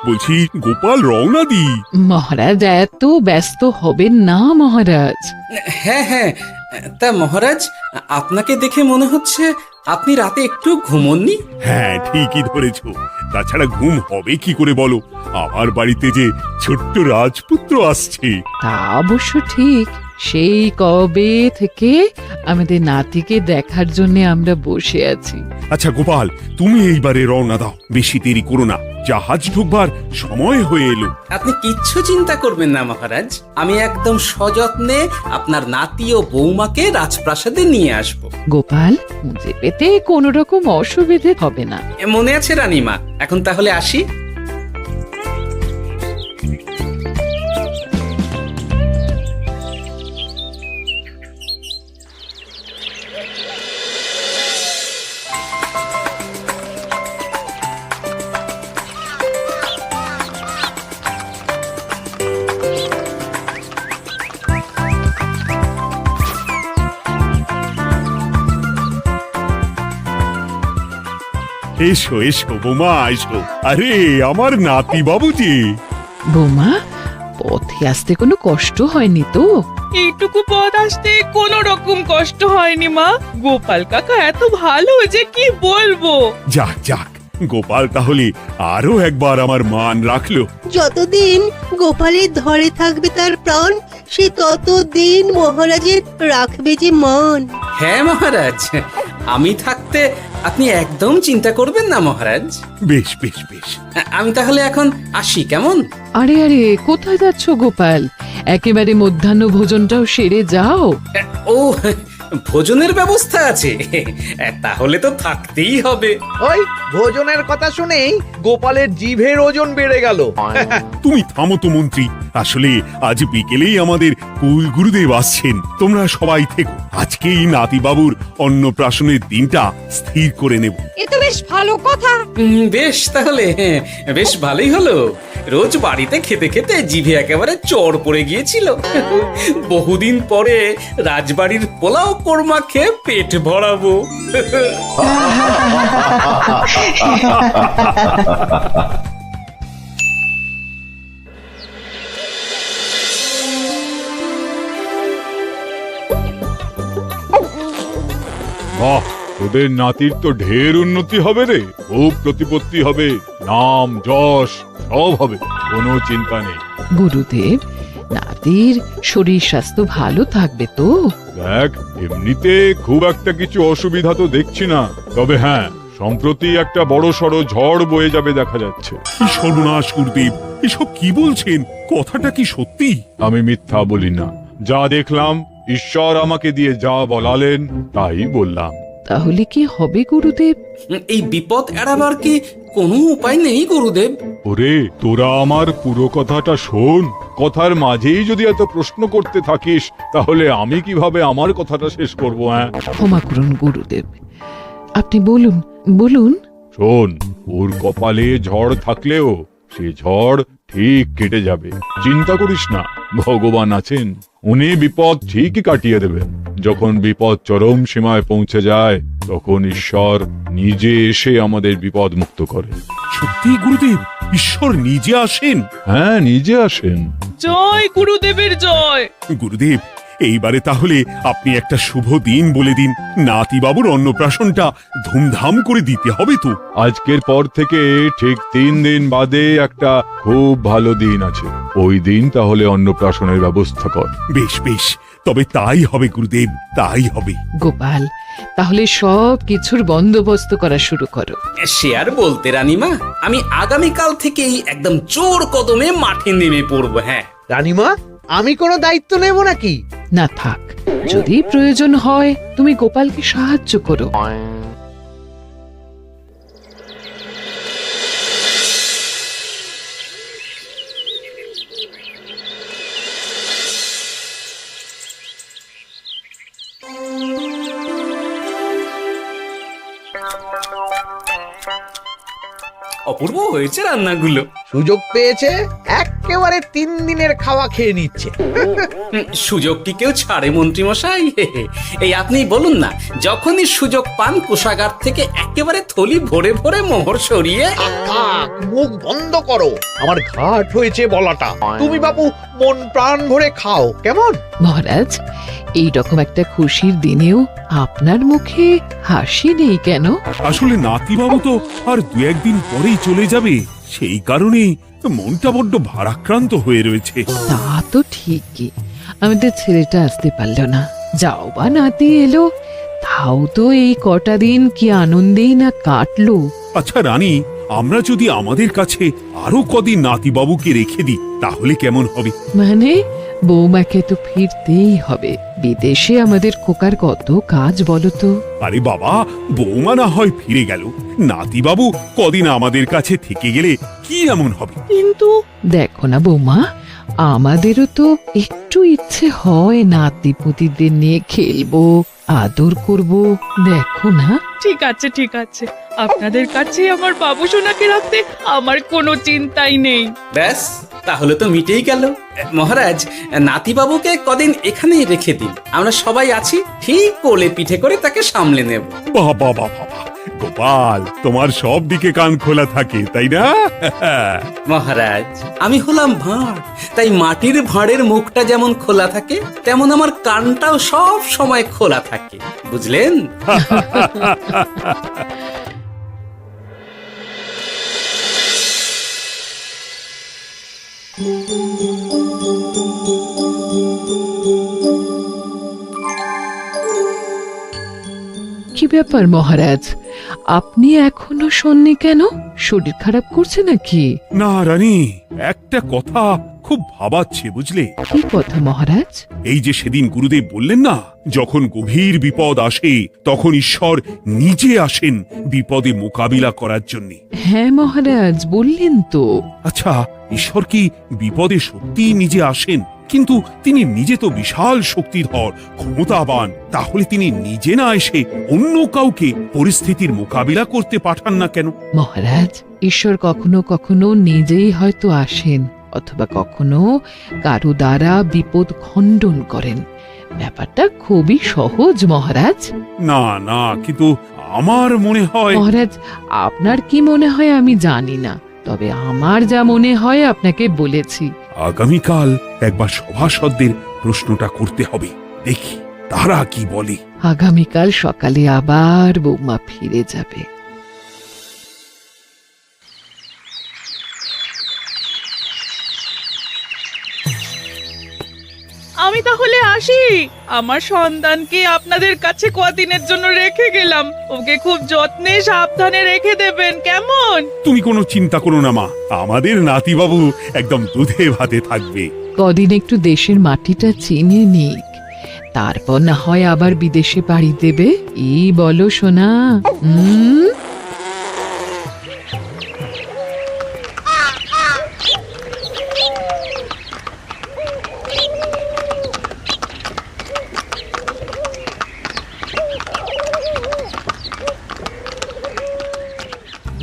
বলছি গোপাল রওনা দি। মহারাজ এত ব্যস্ত হবেন না মহারাজ। হ্যাঁ হ্যাঁ, তা মহারাজ, আপনাকে দেখে মনে হচ্ছে আপনি রাতে একটু ঘুমোননি। হ্যাঁ ঠিকই ধরেছ, তাছাড়া ঘুম হবে কি করে বলো, আমার বাড়িতে যে ছোট্ট রাজপুত্র আসছে। তা অবশ্য ঠিক, সেই কবে থেকে আমাদের নাতিকে দেখার জন্য আমরা বসে আছি। আচ্ছা গোপাল, তুমি এইবারে রওনা দাও, বেশি দেরি করো না, জাহাজ ঢুকবার সময় হয়ে এলো। আপনি কিচ্ছু চিন্তা করবেন না মহারাজ, আমি একদম সযত্নে আপনার নাতি ও বৌমাকে রাজপ্রাসাদে নিয়ে আসব। গোপাল, খুঁজে পেতে কোনো রকম অসুবিধে হবে না। মনে আছে রানীমা? এখন তাহলে আসি। এসো এসো বৌমা এসো, আরে আমার নাতি বাবু যে। বৌমা, পথে আসতে কোনো কষ্ট হয়নি তো? এইটুকু পথ আসতে কোনো রকম কষ্ট হয়নি মা। গোপাল কাকা এত ভালো যে কি বলবো। যাক যাক, গোপাল তাহলে আরো একবার আমার মান রাখলো। যতদিন গোপালের ধরে থাকবে তার প্রাণ, সে ততদিন মহারাজের রাখবে যে মান। হ্যাঁ মহারাজ, আমি থাকতে আপনি একদম চিন্তা করবেন না মহারাজ। বেশ বেশ বেশ, আমি তাহলে এখন আসি, কেমন? আরে আরে, কোথায় যাচ্ছ গোপাল? একেবারে মধ্যাহ্ন ভোজনটাও সেরে যাও। ও, ভোজনের ব্যবস্থা আছে? তাহলে তো থাকতেই হবে। ওই ভোজনের কথা শুনেই গোপালের জিভের ওজন বেড়ে গেল। তুমি থামো তো মন্ত্রী, আসলে আজ বিকেলেই আমাদের কুল গুরুদেব আসছেন, তোমরা সবাই থেকো, আজকেই নাতি বাবুর অন্নপ্রাশনের দিনটা স্থির করে নেব। এ তো বেশ ভালো কথা। বেশ তাহলে, বেশ ভালোই হলো। রোজ বাড়িতে খেতে খেতে জিভে একেবারে চড় পড়ে গিয়েছিল। বহুদিন পরে রাজবাড়ির পোলাও কোরমা খেয়ে পেট ভরাবো। বাহ, তোদের নাতির তো ঢের উন্নতি হবে রে, খুব প্রতিপত্তি হবে, নাম যশ সব হবে, কোনো চিন্তা নেই। গুরুদেব, নাতির শরীর স্বাস্থ্য ভালো থাকবে তো? দেখ, এমনিতে খুব একটা কিছু অসুবিধা তো দেখছি না, তবে হ্যাঁ, সম্প্রতি একটা বড় সড়ো ঝড় বয়ে যাবে দেখা যাচ্ছে। কি সর্বনাশ গুরুদেব, এসব কি বলছেন, কথাটা কি সত্যি? আমি মিথ্যা বলি না, যা দেখলাম, ঈশ্বর আমাকে দিয়ে যা বলালেন তাই বললাম। তাহলে কি হবে গুরুদেব? এই বিপদ এড়াবার কি কোনো উপায় নেই গুরুদেব? ওরে, তোরা আমার পুরো কথাটা শোন, কথার মাঝেই যদি এত প্রশ্ন করতে থাকিস তাহলে আমি কিভাবে আমার কথাটা শেষ করব? হ্যাঁ, ক্ষমা করুন গুরুদেব, আপনি বলুন বলুন। শোন, ওর কপালে ঝড় থাকলেও সে ঝড় ঠিক কেটে যাবে, চিন্তা করিস না, ভগবান আছেন, উনি বিপদ ঠিকই কাটিয়ে দেবেন। যখন বিপদ চরম সীমায় পৌঁছে যায় তখন ঈশ্বর নিজে এসে আমাদের বিপদ মুক্ত করে। সত্যি গুরুদেব, ঈশ্বর নিজে আসেন? হ্যাঁ, নিজে আসেন। জয় গুরুদেবের জয়। গুরুদেব, এইবারে তাহলে আপনি একটা শুভ দিন বলে দিন, নাতি বাবুর অন্নপ্রাশনটা ধুমধাম করে দিতে হবে তো। আজকের পর থেকে ঠিক 3 দিন বাদে একটা খুব ভালো দিন আছে, ওই দিন তাহলে অন্নপ্রাশনের ব্যবস্থা কর। বেশ বেশ, তবে তাই হবে গুরুদেব, তাই হবে। গোপাল, তাহলে সব কিছুর বন্দোবস্ত করা শুরু করো। সে আর বলতে রানীমা, আমি আগামীকাল থেকেই একদম জোর কদমে মাঠে নেমে পড়বো। হ্যাঁ রানীমা, আমি কোনো দায়িত্ব নেব নাকি? না থাক, যদি প্রয়োজন হয় তুমি গোপালকে সাহায্য করো। অপূর্ব হয়েছে রান্নাগুলো। সুযোগ পেয়েছে, এক একেবারে 3 দিনের খাওয়া খেয়ে নিচ্ছে। সুযোগ কি কেউ ছাড়ে মন্ত্রী মশাই? এই আপনি বলুন না, যখনই সুযোগ পান কোষাগার থেকে একেবারে থলি ভরে ভরে মোহর সরিয়ে। থাক, মুখ বন্ধ করো, আমার ঘাট হয়েছে বলাটা। তুমি বাবু মন প্রাণ ভরে খাও, কেমন? মহারাজ, এই রকম একটা খুশির দিনেও আপনার মুখে হাসি নেই কেন? আসলে নাতিবাবু তো আর 2-1 দিন পরেই চলে যাবে, সেই কারণেই মনটা বড্ড ভারাক্রান্ত হয়ে রয়েছে। তা তো ঠিকই, আমাদের ছেলেটা আসতে পারল না, যাও বা নাতি এলো, তাও তো এই কটা দিন কি আনন্দেই না কাটলো। আচ্ছা রানী, আমরা যদি আমাদের কাছে আরো কদিন নাতিবাবুকে রেখে দিই তাহলে কেমন হবে? মানে বৌমাকে তো ফিরতেই হবে, বিদেশে আমাদের খোকার কত কাজ বলো তো। আরে বাবা, বৌমা না হয় ফিরে গেল, নাতিবাবু কদিন আমাদের কাছে থেকে গেলে কি এমন হবে? কিন্তু দেখো না বৌমা, আমাদেরও তো একটু ইচ্ছে হয় নাতিপুতিদের নিয়ে খেলবো, আদর করব, দেখো না। ঠিক আছে ঠিক আছে, আপনাদের কাছে আমার বাবু সোনাকে রাখতে আমার কোনো চিন্তাই নেই। ব্যাস, তাহলে তো মিটেই গেল। মহারাজ, নাতিবাবুকে কদিন এখানেই রেখে দিন, আমরা সবাই আছি, ঠিক কোলে পিঠে করে তাকে সামলে নেব। বাবা বাবা বাবা, গোপাল তোমার সব দিকে কান খোলা থাকে তাই না? মহারাজ, আমি হলাম ভাঁড়, তাই মাটির ভাঁড়ের মুখটা যেমন খোলা থাকে তেমন আমার কানটাও সব সময় খোলা থাকে, বুঝলেন? কি ব্যাপার মহারাজ, আপনি এখনো শোননি কেন? শরীর খারাপ করছে নাকি? না রানী, একটা কথা খুব ভাবাচ্ছে বুঝলে। কি কথা মহারাজ? এই যে সেদিন গুরুদেব বললেন না, যখন গভীর বিপদ আসে তখন ঈশ্বর নিজে আসেন বিপদে মোকাবিলা করার জন্য। হ্যাঁ মহারাজ, বললেন তো। আচ্ছা, ঈশ্বর কি বিপদে সত্যিই নিজে আসেন? কিন্তু তিনি নিজে তো বিশাল শক্তিধর, ক্ষমতাবান, তাহলে তিনি নিজে না এসে অন্য কাউকে পরিস্থিতির মোকাবিলা করতে পাঠান না কেন? মহারাজ, ঈশ্বর কখনো কখনো নিজেই হয়তো আসেন, অথবা কখনো কারো দ্বারা বিপদ খণ্ডন করেন। ব্যাপারটা খুবই সহজ মহারাজ। না না, কিন্তু আমার মনে হয়। মহারাজ, আপনার কি মনে হয় আমি জানি না, তবে আমার যা মনে হয় আপনাকে বলেছি। আগামীকাল একবার সভাসদদের প্রশ্নটা করতে হবে, দেখি তারা কি বলে। আগামীকাল সকালে আবার বৌমা ফিরে যাবে। আমি তাহলে আসি, আমার সন্তানকে আপনাদের কাছে কদিনের জন্য রেখে গেলাম, ওকে খুব যত্নে সাবধানে রেখে দেবেন, কেমন? তুমি কোনো চিন্তা করো না মা, আমাদের নাতিবাবু একদম দুধে ভাতে থাকবে। কদিন একটু দেশের মাটিটা চিনে নিক, তারপর না হয় আবার বিদেশে পাড়ি দেবে। এই বলো সোনা।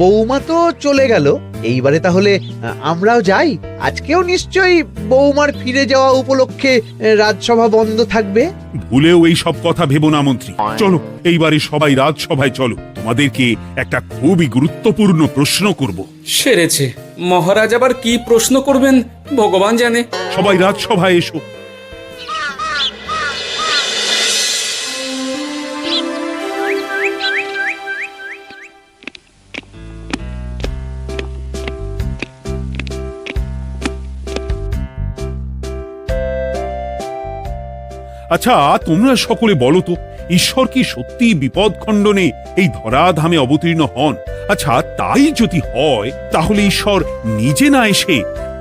বৌমা তো চলে গেল, এইবারে তাহলে আমরাও যাই। আজকেও নিশ্চয়ই বৌমার ফিরে যাওয়া উপলক্ষে রাজসভা বন্ধ থাকবে। ভুলেও এই সব কথা ভেবো না মন্ত্রী, চলো এইবারে সবাই রাজসভায় চলো, তোমাদেরকে একটা খুবই গুরুত্বপূর্ণ প্রশ্ন করব। সেরেছে, মহারাজ আবার কি প্রশ্ন করবেন ভগবান জানে। সবাই রাজসভায় এসো। আচ্ছা, তোমরা সকলে বলো তো, ঈশ্বর কি সত্যি বিপদ খণ্ডনে এই ধরাধামে অবতীর্ণ হন? আচ্ছা, তাই যদি হয় তাহলে ঈশ্বর নিজে না এসে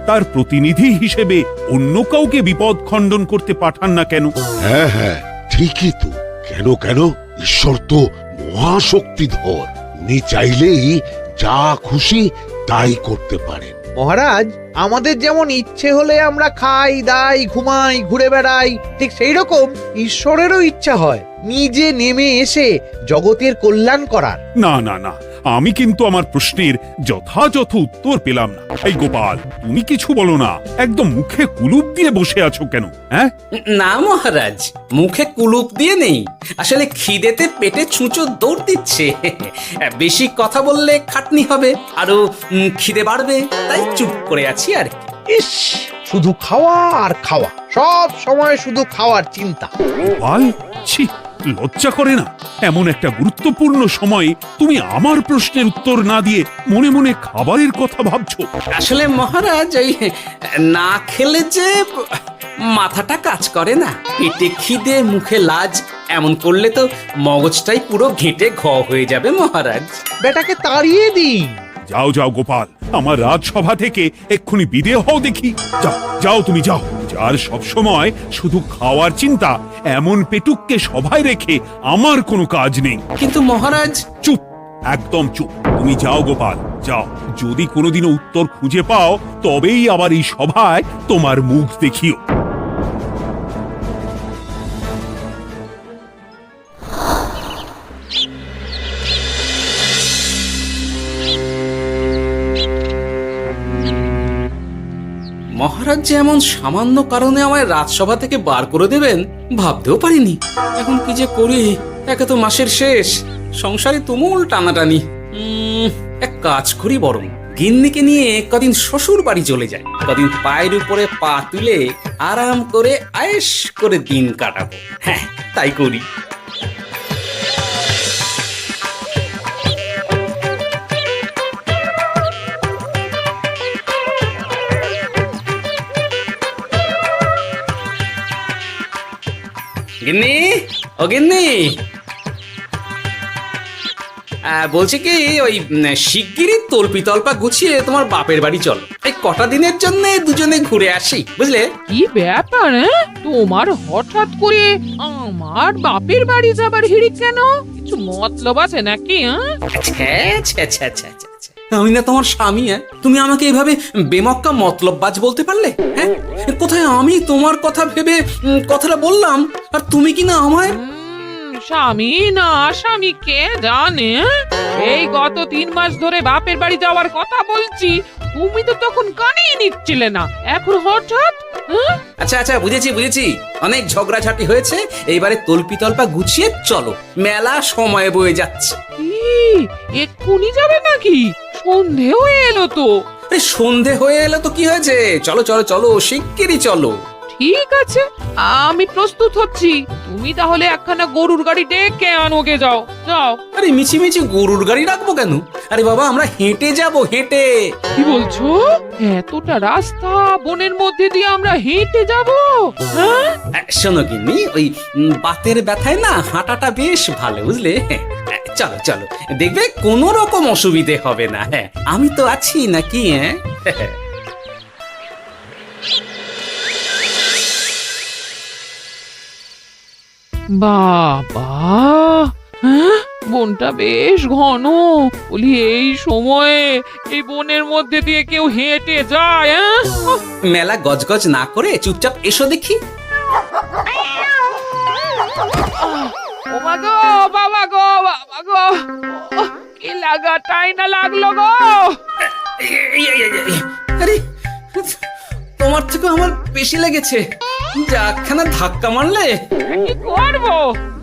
তার প্রতিনিধি হিসেবে অন্য কাউকে বিপদ খণ্ডন করতে পাঠান না কেন? হ্যাঁ হ্যাঁ, ঠিকই তো। কেন কেন, ঈশ্বর তো মহাশক্তিধর, উনি চাইলেই যা খুশি তাই করতে পারেন। মহারাজ, আমাদের যেমন ইচ্ছে হলে আমরা খাই দাই ঘুমাই ঘুরে বেড়াই, ঠিক সেই রকম ঈশ্বরেরও ইচ্ছা হয় নিজে নেমে এসে জগতের কল্যাণ করার। না না না, আমি কিন্তু আমার প্রশ্নের যথাযথ উত্তর পেলাম না। এই গোপাল, তুমি কিছু বলো না, একদম মুখে কুলুপ দিয়ে বসে আছো কেন? হ্যাঁ, না মহারাজ, মুখে কুলুপ দিয়ে নেই, আসলে খিদেতে পেটে ছুঁচো দৌড় দিচ্ছে। বেশি কথা বললে খাটনি হবে, আরো খিদে বাড়বে, তাই চুপ করে আছি আর কি। ইস, শুধু খাওয়া আর খাওয়া, সব সময় শুধু খাওয়ার চিন্তা। গোপাল, ছি, লজ্জা করে না? এমন একটা গুরুত্বপূর্ণ সময়ে তুমি আমার প্রশ্নের উত্তর না দিয়ে মনে মনে খাবারের কথা ভাবছো। আসলে মহারাজ, ওই না খেলে যে মাথাটা কাজ করে না, পেটে খিদে মুখে লাজ, এমন করলে তো মগজটাই পুরো ঘেঁটে ঘ হয়ে যাবে মহারাজ। বেটাকে তাড়িয়ে দিন। যাও যাও গোপাল, আমার রাজসভা থেকে এক্ষুনি বিদে হও দেখি। যাও যাও, তুমি যাও। যার সব সময় শুধু খাওয়ার চিন্তা, এমন পেটুককে সভায় রেখে আমার কোনো কাজ নেই। কিন্তু মহারাজ, চুপ, একদম চুপ। তুমি যাও গোপাল, যাও। যদি কোনোদিনও উত্তর খুঁজে পাও, তবেই আবার এই সভায় তোমার মুখ দেখিও। মহারাজ যে এমন সামান্য কারণে আমায় রাজসভা থেকে বার করে দেবেন ভাবতেও পারিনি। এখন কি যে করি, একে তো মাসের শেষ, সংসারে তুমুল টানাটানি। এক কাজ করি বরং, গিন্নিকে নিয়ে কদিন শ্বশুর বাড়ি চলে যায়, কদিন পায়ের উপরে পা তুলে আরাম করে আয়েশ করে দিন কাটাবো। হ্যাঁ, তাই করি। গিন্নি, ও গিন্নি, বলছি কি, ওই শিগগিরই তল্পি তল্পা গুছিয়ে তোমার বাপের বাড়ি চলো। এই কটা দিনের জন্য দুজনে ঘুরে আসি, বুঝলে? কি ব্যাপার? তোমার হঠাৎ করে আমার বাপের বাড়ি যাবার হিড়িক কেন? কিছু মতলব আছে নাকি? আমি না তোমার স্বামী? তুমি আমাকে এভাবে বেমক্কা মতলববাজ বলতে পারলে? হ্যাঁ, কোথায় আমি তোমার কথা ভেবে কথাটা বললাম, আর তুমি কি না আমায় স্বামী না স্বামী কে জানে? এই গত 3 মাস ধরে বাপের বাড়ি যাওয়ার কথা বলছি, তুমি তো তখন কানেই নিচ্ছিলে না, এখন হঠাৎ? আচ্ছা আচ্ছা, বুঝেছি, অনেক ঝগড়াঝাটি হয়েছে, এইবারে তল্পি তল্পা গুছিয়ে চলো, মেলা সময় বয়ে যাচ্ছে। কি এক্ষুনি যাবে নাকি? সন্ধে হয়ে এলো তো। আরে সন্ধে হয়ে এলো তো কি হয়েছে, চলো চলো চলো, শিগগিরই চলো। ঠিক আছে, আমি প্রস্তুত হচ্ছি। তুমি তাহলে একখানা গরুর গাড়ি ডেকে আনোগে, যাও যাও। আরে মিছিমিছি গরুর গাড়ি রাখবো কেন? আরে বাবা, আমরা হেঁটে যাব, হেঁটে। কি বলছো? এতটা রাস্তা বনের মধ্যে দিয়ে আমরা হেঁটে যাব? হ্যাঁ, শোনো গিন্নি, ওই বাতের ব্যথায় না হাঁটাটা বেশ ভালো, বুঝলে? চলো চলো, দেখবে কোনো রকম অসুবিধে হবে না। হ্যাঁ, আমি তো আছি নাকি? হ্যাঁ, বাবা, হ্যাঁ, বনটা বেশ ঘন। বলি, এই সময়ে এই বনের মধ্যে দিয়ে কেউ হেঁটে যায়? মেলা গজগজ না করে চুপচাপ এসো দেখি। ও মা গো, বাবা গো, বাবা গো, কি লাগাটাই না লাগলো গো। আরে, তোমার থেকে আমার বেশি লেগেছে, যাখানা ধাক্কা মারলে। কি করবো?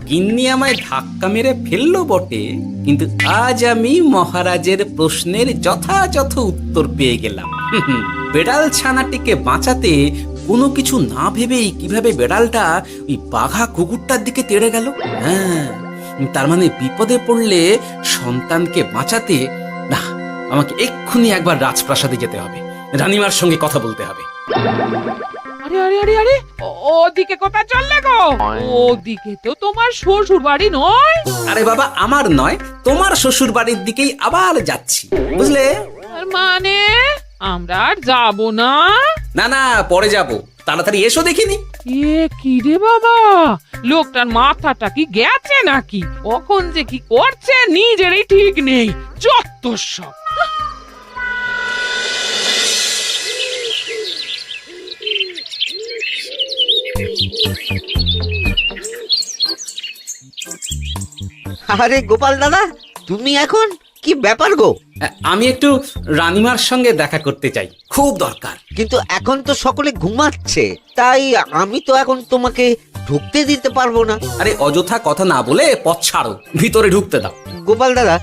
গিন্নি আমায় ধাক্কা মেরে ফেললো বটে, কিন্তু আজ আমি মহারাজের প্রশ্নের যথাযথ উত্তর পেয়ে গেলাম। বেড়াল ছানাটিকে বাঁচাতে কোনো কিছু না ভেবেই কিভাবে বেড়ালটা ওই বাঘা কুকুরটার দিকে তেড়ে গেল। হ্যাঁ, তার মানে বিপদে পড়লে সন্তানকে বাঁচাতে না, আমাকে এক্ষুনি একবার রাজপ্রাসাদে যেতে হবে, রানীমার সঙ্গে কথা বলতে হবে। আরে আরে আরে আরে, ওদিকে কোথায় চললে গো? ওদিকে তো তোমার শ্বশুর বাড়ি নয়? আরে বাবা, আমার নয়, তোমার শ্বশুর বাড়ির দিকেই আবার যাচ্ছি, বুঝলে? তার মানে আমরা আর যাবো না? না না, পরে যাব, তাড়াতাড়ি এসো দেখিনি। এ কি রে বাবা, লোকটার মাথাটা কি গেছে নাকি? কখন যে কি করছে নিজেরই ঠিক নেই, যত সব। আরে গোপাল দাদা, তুমি এখন কি ব্যাপার গো? আমি একটু রানীমার সঙ্গে দেখা করতে চাই, খুব দরকার। কিন্তু এখন তো সকলে ঘুমাচ্ছে, তাই আমি তো এখন তোমাকে ঢুকতে দিতে পারবো না। আরে অযথা কথা না বলে পথ ছাড়ো, ভিতরে ঢুকতে দাও। গোপাল দাদা,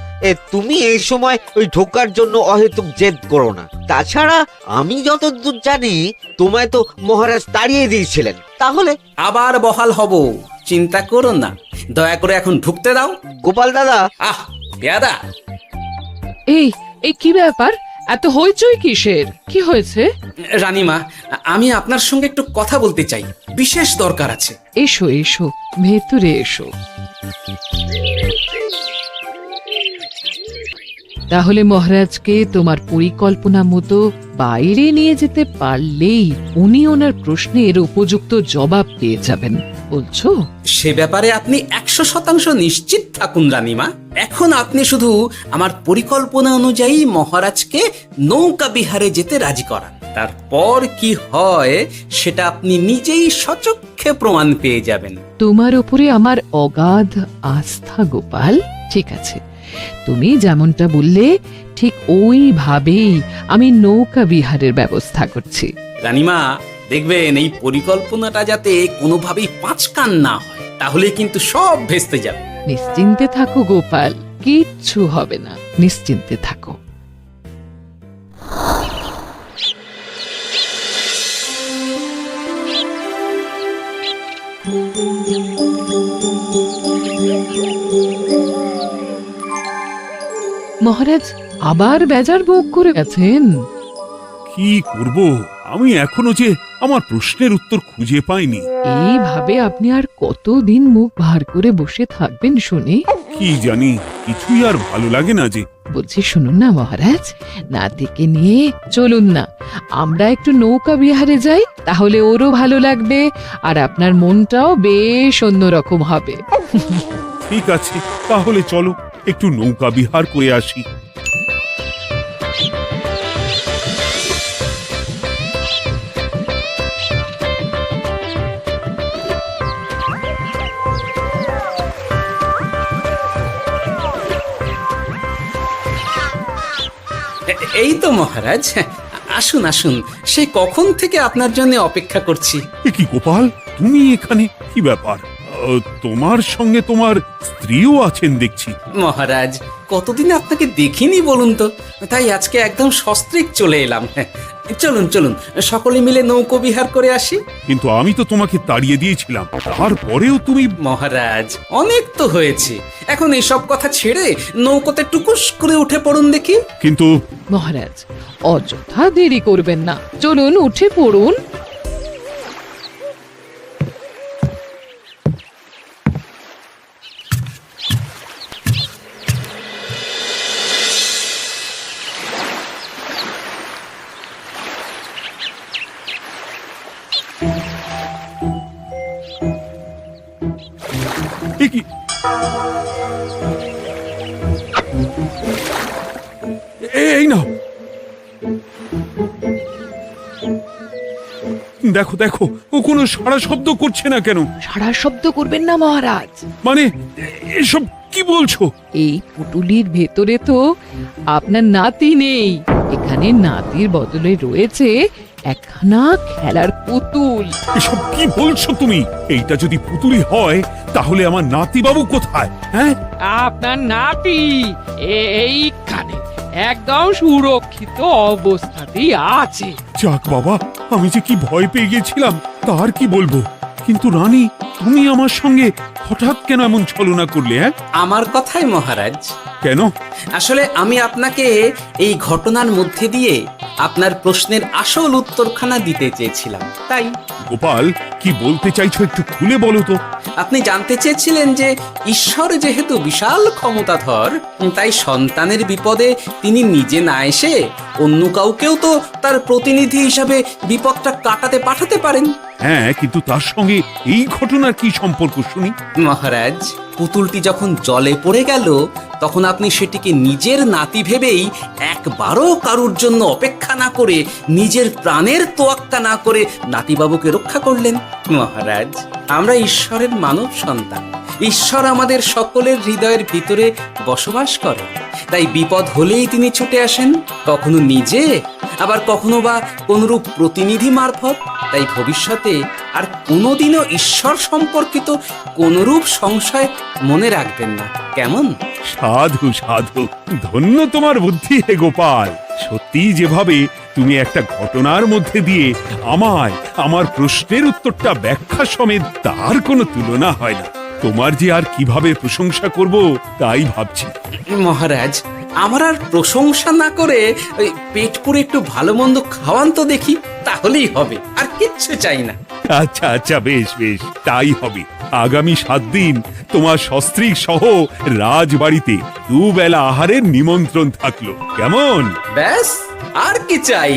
তুমি এই সময় ওই ঢোকার জন্য অহেতুক জেদ করো না। তাছাড়া আমি যতদূর জানি তোমায় তো মহারাজ তাড়িয়ে দিয়েছিলেন, তাহলে আবার বহাল হব, চিন্তা করো না। দয়া করে এখন ঢুকতে দাও। গোপাল দাদা। আহ পেয়াদা, এই এই কি ব্যাপার? এত হইচই কিসের? কি হয়েছে? রানীমা, আমি আপনার সঙ্গে একটু কথা বলতে চাই, বিশেষ দরকার আছে। এসো এসো, ভেতরে এসো। তাহলে মহারাজকে তোমার পরিকল্পনা মতো বাইরে নিয়ে যেতে পারলেই উনি ওনার প্রশ্নের উপযুক্ত জবাব পেয়ে যাবেন, বলছো? সে ব্যাপারে আপনি 100% নিশ্চিত থাকুন রানীমা। এখন আপনি শুধু আমার পরিকল্পনা অনুযায়ী মহারাজকে নৌকা বিহারে যেতে রাজি করান। তারপর কি হয় সেটা আপনি নিজেই সচক্ষে প্রমাণ পেয়ে যাবেন। তোমার উপরে আমার অগাধ আস্থা গোপাল। ঠিক আছে, তুমি যেমনটা বললে ঠিক ওইভাবেই আমি নৌকা বিহারের ব্যবস্থা করছি। রানীমা, দেখবেন এই পরিকল্পনাটা যাতে কোনোভাবেই পাঁচকান না হয়, তাহলে কিন্তু সব ভেস্তে যাবে। নিশ্চিন্তে থাকো গোপাল, কিচ্ছু হবে না, নিশ্চিন্তে থাকো। মহারাজ আবার বেজার ভোগ করে গেছেন। কি করব, আমি এখনো যে আমার প্রশ্নের উত্তর খুঁজে পাইনি। এইভাবে আপনি আর কতদিন মুখ ভার করে বসে থাকবেন শুনি? কি জানি, কিছুই আর ভালো লাগে না যে। বলছি শুনুন না মহারাজ, নাতিকে নিয়ে চলুন না, আমরা একটু নৌকা বিহারে যাই, তাহলে ওরও ভালো লাগবে আর আপনার মনটাও বেশ অন্যরকম হবে। ঠিক আছে, তাহলে চলো একটু নৌকা বিহার করে আসি। এই তো মহারাজ, আসুন আসুন, সেই কখন থেকে আপনার জন্য অপেক্ষা করছি। এ কি গোপাল, তুমি এখানে? কি ব্যাপার? তোমার সঙ্গে তোমার স্ত্রীও আছেন দেখছি। মহারাজ, কতদিন আপনাকে দেখিনি বলুন তো, তাই আজকে একদম সস্ত্রীক চলে এলাম। চলুন চলুন, সকলে মিলে নৌকো বিহার করে আসি। কিন্তু আমি তো তোমাকে তাড়িয়ে দিয়েছিলাম, তারপরেও তুমি। মহারাজ, অনেক তো হয়েছে, এখন এসব কথা ছেড়ে নৌকোতে টুকুস করে উঠে পড়ুন দেখি। কিন্তু মহারাজ অযথা দেরি করবেন না, চলুন উঠে পড়ুন। এ কি? এই না, দেখো দেখো, ও কোনো সাড়া শব্দ করছে না কেন? সারা শব্দ করবেন না মহারাজ। মানে এসব কি বলছো? এই পুটুলির ভেতরে তো আপনার নাতি নেই, এখানে নাতির বদলে রয়েছে একখানা খেলার পুতুল। এসব কি বলছো তুমি? এইটা যদি পুতুলি হয় তাহলে আমার নাতি বাবু কোথায়? হ্যাঁ, আপনার নাতি এইখানে একদম সুরক্ষিত অবস্থাতেই আছে। যাক বাবা, আমি যে কি ভয় পেয়ে গেছিলাম তার কি বলবো। কিন্তু রানী, তুমি আমার সঙ্গে হঠাৎ কেন এমন ছলনা করলে? হ্যাঁ, আমার কথাই মহারাজ। কেন? আসলে আমি আপনাকে এই ঘটনার মধ্যে দিয়ে আপনার প্রশ্নের আসল উত্তরখানা দিতে চেয়েছিলাম, তাই। গোপাল, কি বলতে চাইছো একটু খুলে বলো তো। আপনি জানতে চেয়েছিলেন যে ঈশ্বর যেহেতু বিশাল ক্ষমতাধর, তাই সন্তানের বিপদে তিনি নিজে না এসে অন্য কাউকেও তো তার প্রতিনিধি হিসাবে বিপদটা কাটাতে পাঠাতে পারেন। হ্যাঁ, কিন্তু তার সঙ্গে এই ঘটনার কি সম্পর্ক শুনি? মহারাজ, পুতুলটি যখন জলে পড়ে গেল তখন আপনি সেটিকে নিজের নাতি ভেবেই একবারও কারুর জন্য অপেক্ষা না করে, নিজের প্রাণের তোয়াক্কা না করে নাতিবাবুকে রক্ষা করলেন। মহারাজ, আমরা ঈশ্বরের মানব সন্তান, ঈশ্বর আমাদের সকলের হৃদয়ের ভিতরে বসবাস করেন, তাই বিপদ হলেই তিনি ছুটে আসেন, কখনো নিজে, আবার কখনো বা কোনরূপ প্রতিনিধি মারফত। তাই ভবিষ্যতে আর কোনোদিনও ঈশ্বর সম্পর্কিত কোনরূপ সংশয় মনে রাখবেন না, কেমন? সাধু সাধু, ধন্য তোমার বুদ্ধি হে গোপাল। সত্যি যেভাবে তুমি একটা ঘটনার মধ্যে দিয়ে আমায় আমার প্রশ্নের উত্তরটা ব্যাখ্যা সমেত, তার কোনো তুলনা হয় না। তোমার যে আর কিভাবে প্রশংসা করব তাই ভাবছি। মহারাজ, আমার আর প্রশংসা না করে ওই পেট পুরে একটু ভালো মন্দ খাওয়ান তো দেখি, তাহলেই হবে, আর কিচ্ছু চাই না। আচ্ছা আচ্ছা, বেশ বেশ, তাই হবে। আগামী 7 দিন তোমার সস্ত্রীক সহ রাজবাড়িতে দুবেলা আহারের নিমন্ত্রণ থাকলো, কেমন? ব্যাস, আর কি চাই?